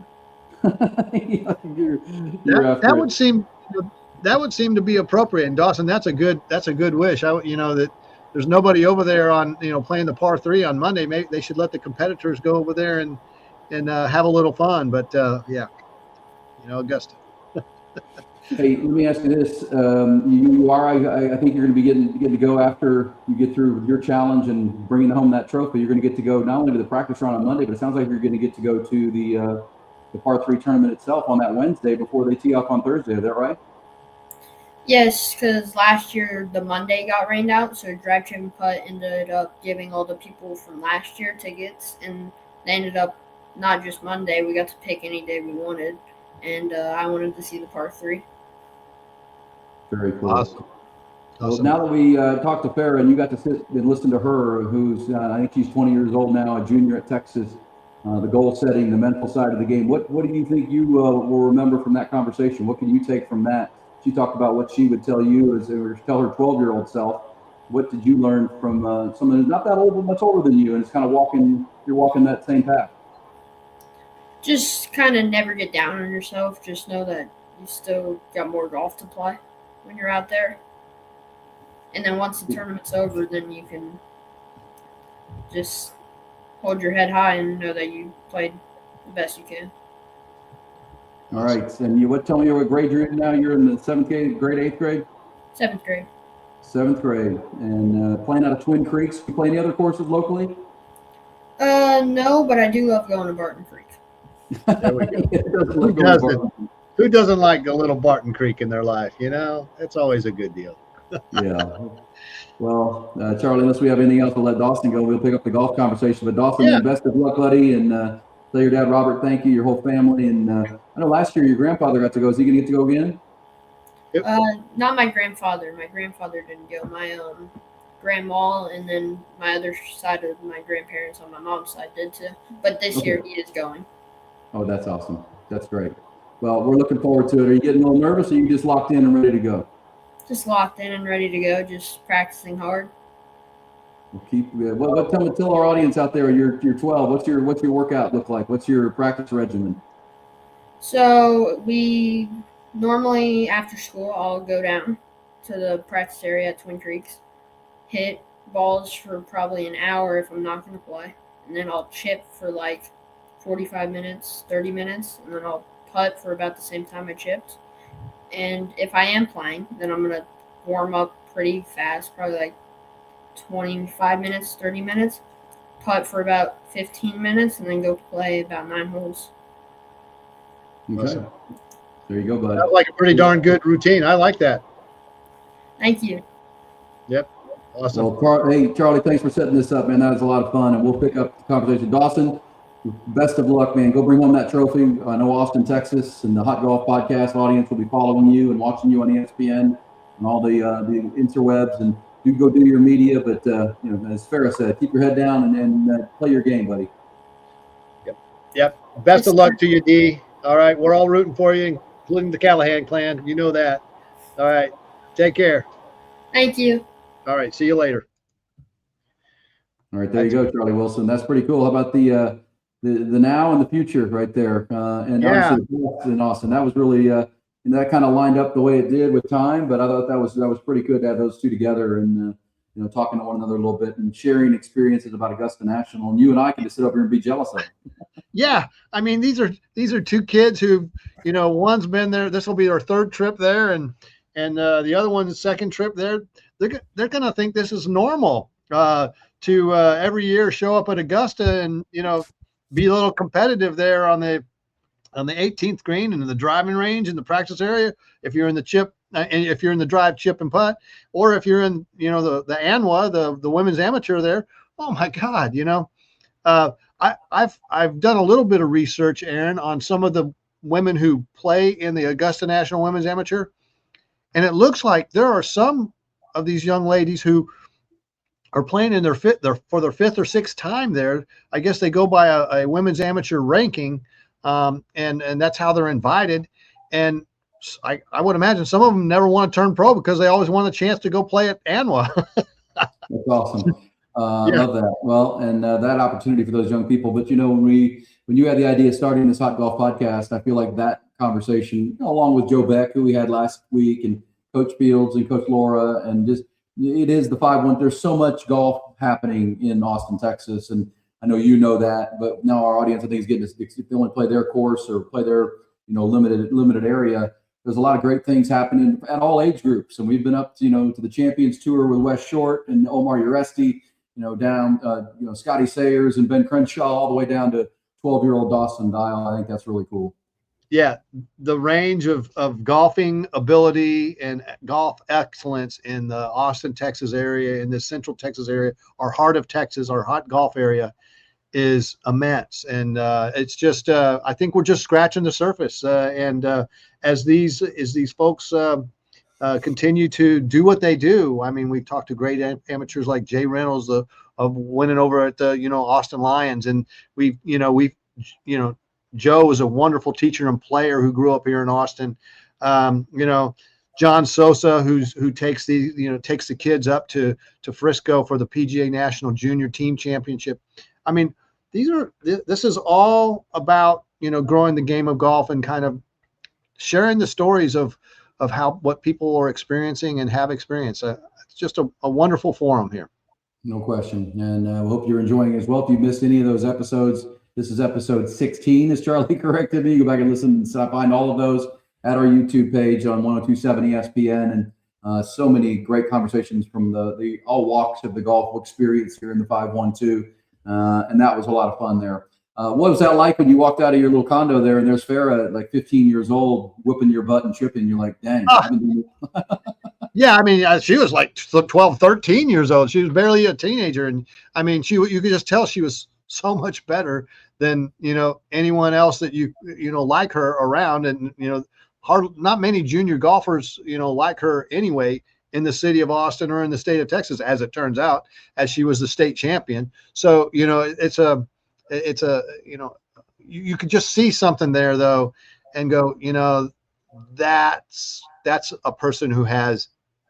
That would seem to be appropriate. And Dawson, that's a good wish. That there's nobody over there on playing the par 3 on Monday. Maybe they should let the competitors go over there and have a little fun. But Augusta. Hey, let me ask you this: you are, I think you're going to be getting to go after you get through your challenge and bringing home that trophy. You're going to get to go not only to the practice round on Monday, but it sounds like you're going to get to go to the par 3 tournament itself on that Wednesday before they tee off on Thursday. Is that right? Yes, because last year the Monday got rained out, so Drive, Chip, and Putt ended up giving all the people from last year tickets, and they ended up not just Monday. We got to pick any day we wanted, and I wanted to see the par 3. Very cool. Awesome. Well, now that we talked to Farah and you got to sit and listen to her, who's I think she's 20 years old now, a junior at Texas, the goal setting, the mental side of the game. What do you think you will remember from that conversation? What can you take from that? She talked about what she would tell you or tell her 12-year-old self. What did you learn from someone who's not that old, but much older than you, and it's kind of you're walking that same path? Just kind of never get down on yourself. Just know that you still got more golf to play when you're out there. And then once the tournament's over, then you can just hold your head high and know that you played the best you can. All right. And tell me what grade you're in now? You're in the 7th grade, 8th grade? 7th grade. 7th grade. And playing out of Twin Creeks. You play any other courses locally? No, but I do love going to Barton Creek. There we go. Who doesn't like a little Barton Creek in their life? It's always a good deal. Yeah. Well, Charlie, unless we have anything else, we'll let Dawson go. We'll pick up the golf conversation. But Dawson, best of luck, buddy. And tell your dad, Robert, thank you, your whole family. And I know last year your grandfather got to go. Is he going to get to go again? Not my grandfather. My grandfather didn't go. My grandma and then my other side of my grandparents on my mom's side did too. But this year he is going. Oh, that's awesome. That's great. Well, we're looking forward to it. Are you getting a little nervous, or are you just locked in and ready to go? Just locked in and ready to go. Just practicing hard. Well, tell our audience out there. You're 12. What's your workout look like? What's your practice regimen? So we normally after school, I'll go down to the practice area at Twin Creeks, hit balls for probably an hour if I'm not going to play, and then I'll chip for like 45 minutes, 30 minutes, and then I'll putt for about the same time I chipped. And if I am playing, then I'm going to warm up pretty fast, probably like 25 minutes, 30 minutes, putt for about 15 minutes, and then go play about 9 holes. Okay. Awesome. There you go, bud. Sounds like a pretty darn good routine. I like that. Thank you. Yep. Awesome. Well, hey, Charlie, thanks for setting this up, man. That was a lot of fun, and we'll pick up the conversation. Dawson, best of luck, man. Go bring home that trophy. I know Austin, Texas, and the Hot Golf Podcast audience will be following you and watching you on ESPN and all the interwebs. And you go do your media, but as Farah said, keep your head down and play your game, buddy. Yep. Best of luck to you, D. All right, we're all rooting for you, including the Callahan clan. You know that. All right, take care. Thank you. All right, see you later. All right, there you go, Charlie Wilson. That's pretty cool. How about the the now and the future right there. And obviously the past in Austin, that was really that kind of lined up the way it did with time. But I thought that was pretty good to have those two together and talking to one another a little bit and sharing experiences about Augusta National. And you and I can just sit over here and be jealous of them. Yeah, I mean these are two kids who, one's been there. This will be their third trip there, and the other one's second trip there. They're going to think this is normal to every year show up at Augusta and be a little competitive there on the 18th green and in the driving range in the practice area. If you're in the chip and if you're in the drive, chip and putt, or if you're in the ANWA, the women's amateur there. Oh my God, I've done a little bit of research, Aaron, on some of the women who play in the Augusta National Women's Amateur, and it looks like there are some of these young ladies who are playing in for their fifth or sixth time there. I guess they go by a women's amateur ranking, and that's how they're invited. And I would imagine some of them never want to turn pro because they always want a chance to go play at ANWA. That's awesome. I love that. Well, and that opportunity for those young people. But when you had the idea of starting this Hot Golf podcast, I feel like that conversation, along with Joe Beck, who we had last week, and Coach Fields and Coach Laura, and just it is the 5-1. There's so much golf happening in Austin, Texas, and I know that. But now our audience, I think, is getting this. If they only play their course or play their limited area, there's a lot of great things happening at all age groups. And we've been up to the Champions Tour with Wes Short and Omar Uresti, down Scotty Sayers and Ben Crenshaw, all the way down to 12-year-old Dawson Dial. I think that's really cool. Yeah, the range of golfing ability and golf excellence in the Austin, Texas area, in the Central Texas area, our heart of Texas, our hot golf area, is immense. And it's just, I think we're just scratching the surface. And as these folks continue to do what they do, I mean, we've talked to great amateurs like Jay Reynolds of winning over at the Austin Lions, and we've Joe is a wonderful teacher and player who grew up here in Austin. John Sosa, who takes the kids up to Frisco for the PGA National Junior Team Championship. I mean, this is all about growing the game of golf and kind of sharing the stories of what people are experiencing and have experienced. It's just a wonderful forum here. No question, and we hope you're enjoying it as well. If you missed any of those episodes, this is episode 16, as Charlie corrected me. Go back and listen and find all of those at our YouTube page on 1027 ESPN, and so many great conversations from the all walks of the golf experience here in the 512, and that was a lot of fun there. What was that like when you walked out of your little condo there and there's Farah at like 15 years old whooping your butt and tripping? You're like, dang. Yeah, I mean, she was like 12, 13 years old. She was barely a teenager. And I mean, you could just tell she was so much better than, anyone else that like her around. And, not many junior golfers, like her anyway in the city of Austin or in the state of Texas, as it turns out, as she was the state champion. So, you could just see something there though and go, that's a person who has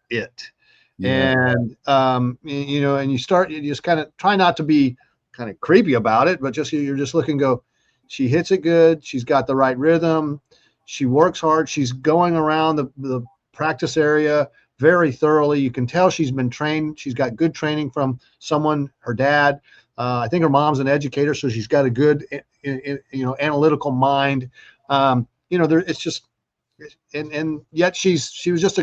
it. Yeah. And and you just kind of try not to be kind of creepy about it, but you're just looking, go, she hits it good, she's got the right rhythm, she works hard, she's going around the practice area very thoroughly. You can tell she's been trained, she's got good training from someone, her dad. I think her mom's an educator, so she's got a good analytical mind. It's just, and yet she was just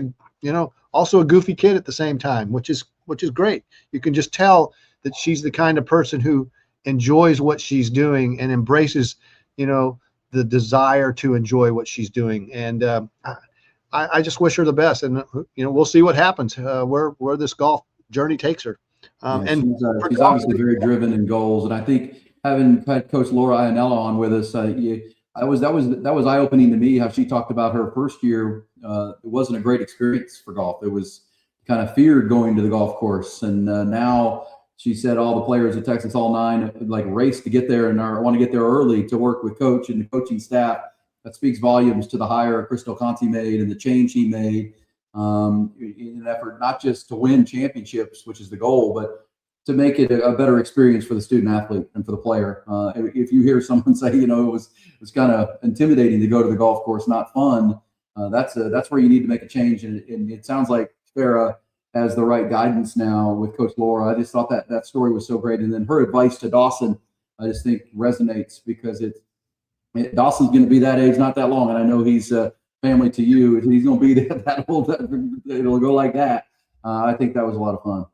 also a goofy kid at the same time, which is great. You can just tell that she's the kind of person who enjoys what she's doing and embraces, the desire to enjoy what she's doing. And I just wish her the best. And we'll see what happens, where this golf journey takes her. And she's obviously very driven in goals. And I think having had Coach Laura Ianella on with us, that was eye-opening to me how she talked about her first year. It wasn't a great experience for golf. It was kind of feared going to the golf course. And now she said all the players at Texas All 9 like race to get there and want to get there early to work with Coach and the coaching staff. That speaks volumes to the hire Chris Del Conte made and the change he made in an effort not just to win championships, which is the goal, but to make it a better experience for the student athlete and for the player. If you hear someone say, it was kind of intimidating to go to the golf course, not fun, that's where you need to make a change. And it sounds like Farah has the right guidance now with Coach Laura. I just thought that story was so great. And then her advice to Dawson, I just think resonates because Dawson's going to be that age not that long. And I know he's family to you. He's going to be that old. It'll go like that. I think that was a lot of fun.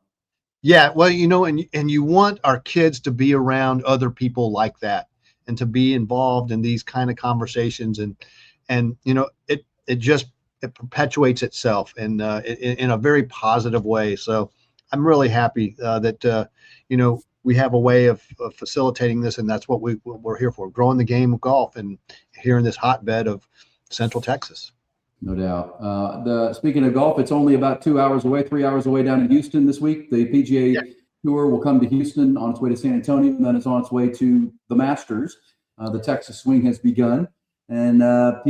Yeah, well, and you want our kids to be around other people like that and to be involved in these kind of conversations, and it perpetuates itself in a very positive way. So I'm really happy that we have a way of facilitating this, and that's what we're here for, growing the game of golf and here in this hotbed of Central Texas. No doubt. Speaking of golf, it's only about 3 hours away down in Houston this week. The PGA Tour will come to Houston on its way to San Antonio, and then it's on its way to the Masters. The Texas swing has begun. And, of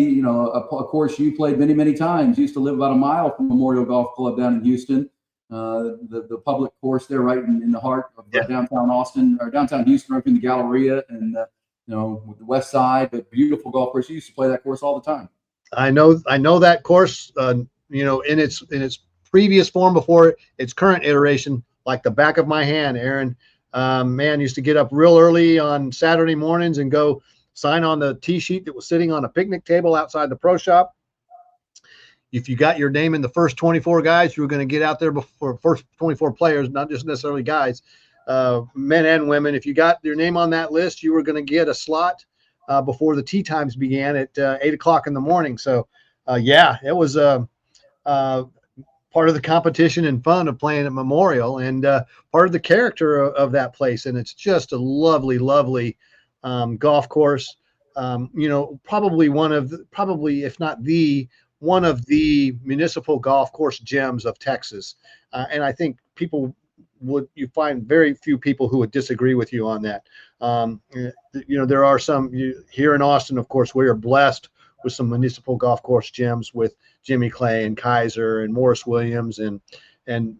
course, you played many, many times. You used to live about a mile from Memorial Golf Club down in Houston. The public course there right in the heart of downtown Austin, or downtown Houston, right in the Galleria and, with the west side. But beautiful golf course. You used to play that course all the time. I know that course, in its previous form before its current iteration, like the back of my hand. Aaron, used to get up real early on Saturday mornings and go sign on the tee sheet that was sitting on a picnic table outside the pro shop. If you got your name in the first 24 guys, you were going to get out there before first 24 players, not just necessarily guys, men and women. If you got your name on that list, you were going to get a slot before the tee times began at 8 o'clock in the morning. So, it was part of the competition and fun of playing at Memorial, and part of the character of that place. And it's just a lovely, lovely golf course. Probably if not one of the municipal golf course gems of Texas. And I think you find very few people who would disagree with you on that. There are some here in Austin, of course, we are blessed with some municipal golf course gems with Jimmy Clay and Kaiser and Morris Williams and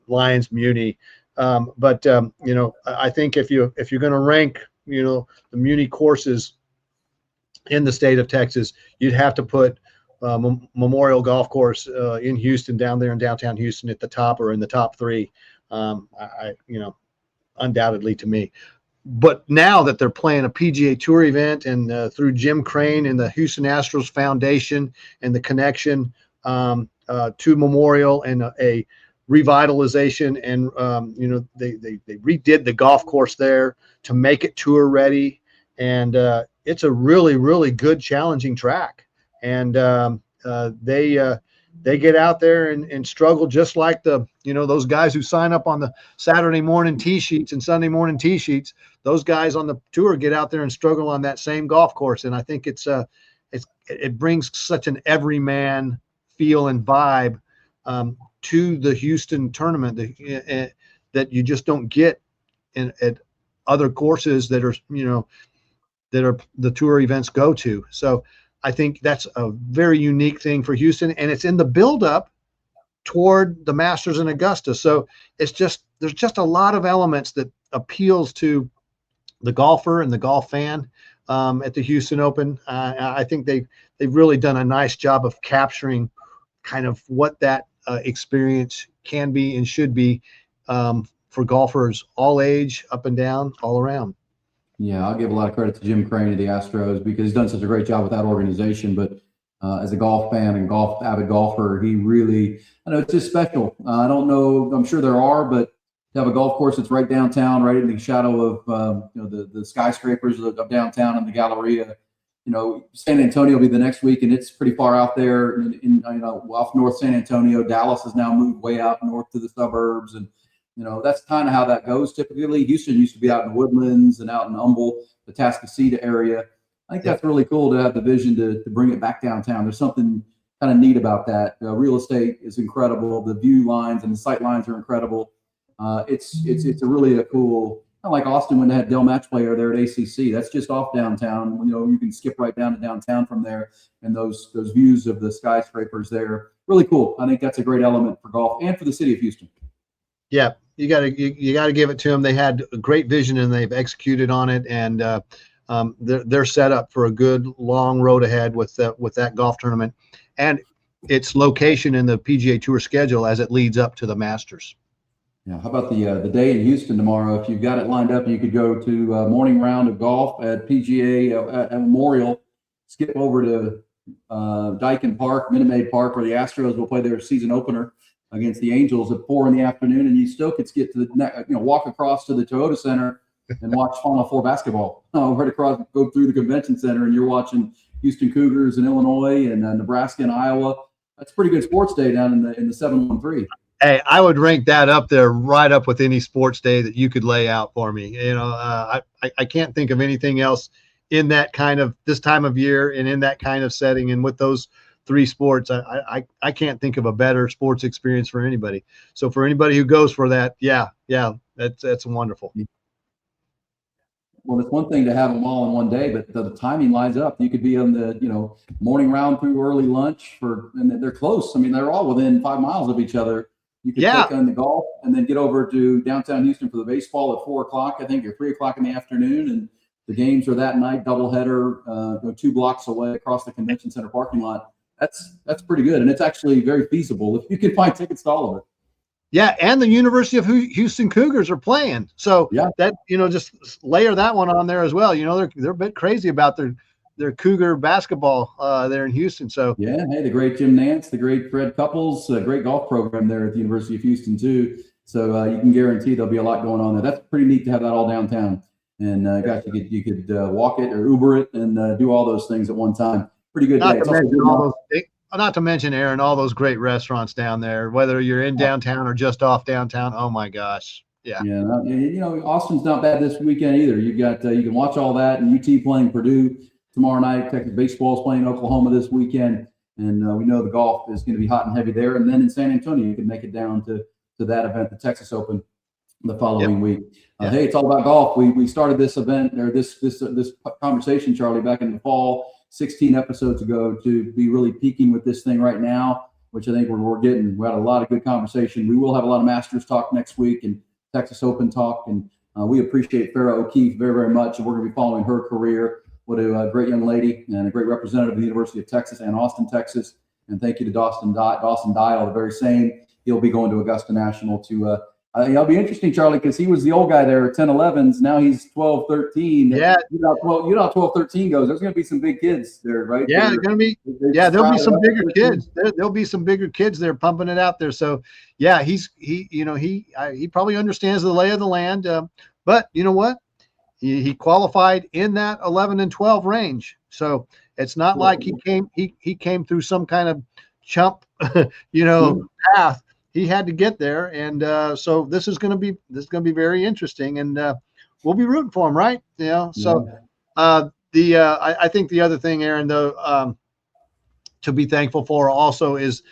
Lyons Muni. I think if you're going to rank, the Muni courses in the state of Texas, you'd have to put Memorial Golf Course in Houston, down there in downtown Houston, at the top or in the top three. Undoubtedly to me. But now that they're playing a PGA Tour event, and through Jim Crane and the Houston Astros Foundation and the connection to Memorial and a revitalization, and they redid the golf course there to make it tour ready, and it's a really, really good, challenging track. And they get out there and struggle just like those guys who sign up on the Saturday morning tee sheets and Sunday morning tee sheets. Those guys on the tour get out there and struggle on that same golf course. And I think it brings such an everyman feel and vibe to the Houston tournament that you just don't get at other courses that are the tour events go to. So I think that's a very unique thing for Houston, and it's in the buildup toward the Masters in Augusta. So there's just a lot of elements that appeals to the golfer and the golf fan at the Houston Open. I think they've really done a nice job of capturing kind of what that experience can be and should be for golfers all age, up and down, all around. Yeah, I'll give a lot of credit to Jim Crane of the Astros because he's done such a great job with that organization. But as a golf fan and avid golfer, he really, I know it's just special. I don't know, I'm sure there are, but to have a golf course that's right downtown, right in the shadow of the skyscrapers of downtown and the Galleria. San Antonio will be the next week, and it's pretty far out there off North San Antonio. Dallas has now moved way out north to the suburbs, and that's kind of how that goes typically. Houston used to be out in the Woodlands and out in Humble, the Tascasita area. I think that's really cool to have the vision to bring it back downtown. There's something kind of neat about that. Real estate is incredible. The view lines and the sight lines are incredible. It's a really cool, kind of like Austin when they had Del Match Player there at ACC. That's just off downtown. You can skip right down to downtown from there, and those views of the skyscrapers there, really cool. I think that's a great element for golf and for the city of Houston. Yeah, you got to give it to them. They had a great vision and they've executed on it, and they're set up for a good long road ahead with that golf tournament and its location in the PGA Tour schedule as it leads up to the Masters. Yeah. How about the day in Houston tomorrow? If you've got it lined up, you could go to a morning round of golf at PGA at Memorial, skip over to Daikin Park, Minute Maid Park, where the Astros will play their season opener against the Angels at 4 p.m, and you still could get to the walk across to the Toyota Center and watch Final Four basketball right across, go through the convention center, and you're watching Houston Cougars in Illinois and Nebraska and Iowa. That's a pretty good sports day down in the 713. Hey, I would rank that up there, right up with any sports day that you could lay out for me. I can't think of anything else in that kind of this time of year and in that kind of setting, and with those 3 sports, I can't think of a better sports experience for anybody. So for anybody who goes for that, yeah, that's wonderful. Well, it's one thing to have them all in one day, but the timing lines up. You could be on the morning round through early lunch and they're close. I mean, they're all within 5 miles of each other. You could take on the golf and then get over to downtown Houston for the baseball at 4 o'clock, I think, or 3 o'clock in the afternoon. And the games are that night, doubleheader, 2 blocks away across the convention center parking lot. That's pretty good, and it's actually very feasible if you can find tickets to all of it. Yeah, and the University of Houston Cougars are playing, so that just layer that one on there as well. They're a bit crazy about their Cougar basketball there in Houston. So yeah, hey, the great Jim Nance, the great Fred Couples, great golf program there at the University of Houston too. So you can guarantee there'll be a lot going on there. That's pretty neat to have that all downtown, and you could walk it or Uber it and do all those things at one time. Pretty good day. Not to mention, Aaron, all those great restaurants down there, whether you're in downtown or just off downtown. Oh my gosh. Yeah. Yeah. Austin's not bad this weekend either. You've got, you can watch all that, and UT playing Purdue tomorrow night. Texas baseball is playing Oklahoma this weekend. And we know the golf is going to be hot and heavy there. And then in San Antonio, you can make it down to that event, the Texas Open, the following week. Hey, it's all about golf. We started this event or this conversation, Charlie, back in the fall, 16 episodes ago, to be really peaking with this thing right now, which I think we're getting. We had a lot of good conversation. We will have a lot of Masters talk next week and Texas Open talk. And we appreciate Farah O'Keefe very, very much. And we're going to be following her career. What a great young lady and a great representative of the University of Texas and Austin, Texas. And thank you to Dawson Dial, the very same. He'll be going to Augusta National to it'll be interesting, Charlie, because he was the old guy there at 10-11s. Now he's 12-13. Yeah. You know how 12-13 goes. There's going to be some big kids there, right? Yeah, there's going to be. Yeah, there'll be some bigger kids. There'll be some bigger kids there pumping it out there. So, yeah, he probably understands the lay of the land. But you know what? He qualified in that 11 and 12 range. So it's not like he came through some kind of chump, path. He had to get there, and so this is going to be very interesting, and we'll be rooting for him, right? So I think the other thing, Aaron, though, to be thankful for also is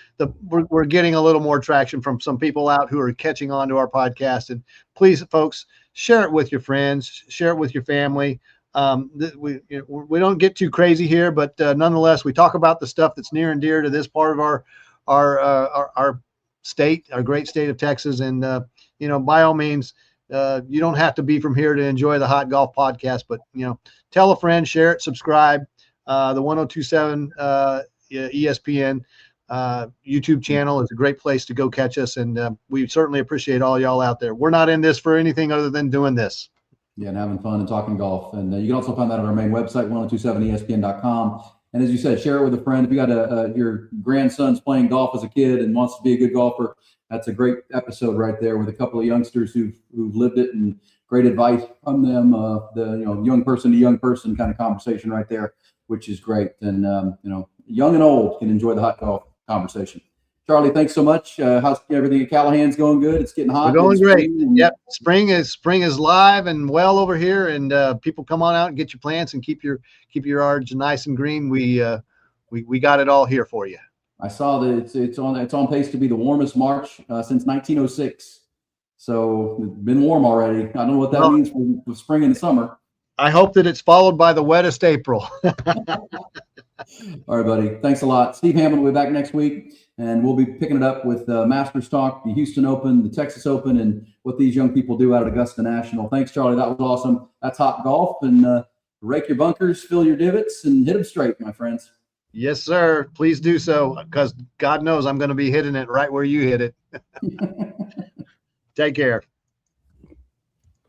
we're getting a little more traction from some people out who are catching on to our podcast. And please, folks, share it with your friends, share it with your family. We don't get too crazy here, but nonetheless, we talk about the stuff that's near and dear to this part of our state, our great state of Texas. And, by all means, you don't have to be from here to enjoy the Hot Golf Podcast, but, tell a friend, share it, subscribe. The 1027 ESPN YouTube channel is a great place to go catch us. And we certainly appreciate all y'all out there. We're not in this for anything other than doing this. Yeah, and having fun and talking golf. And you can also find that on our main website, 1027ESPN.com. And as you said, share it with a friend. If you got your grandson's playing golf as a kid and wants to be a good golfer, that's a great episode right there with a couple of youngsters who've lived it and great advice from them. Young person to young person kind of conversation right there, which is great. And young and old can enjoy the hot golf conversation. Charlie, thanks so much. How's everything at Callahan's going? Good. It's getting hot. We're going great. Yep. Spring is live and well over here, and people come on out and get your plants and keep your yards nice and green. We got it all here for you. I saw that it's on pace to be the warmest March since 1906. So it's been warm already. I don't know what that means for spring and the summer. I hope that it's followed by the wettest April. All right, buddy. Thanks a lot. Steve Hammond will be back next week, and we'll be picking it up with Masters Talk, the Houston Open, the Texas Open, and what these young people do out at Augusta National. Thanks, Charlie. That was awesome. That's Hot Golf. And rake your bunkers, fill your divots, and hit them straight, my friends. Yes, sir. Please do so, because God knows I'm going to be hitting it right where you hit it. Take care.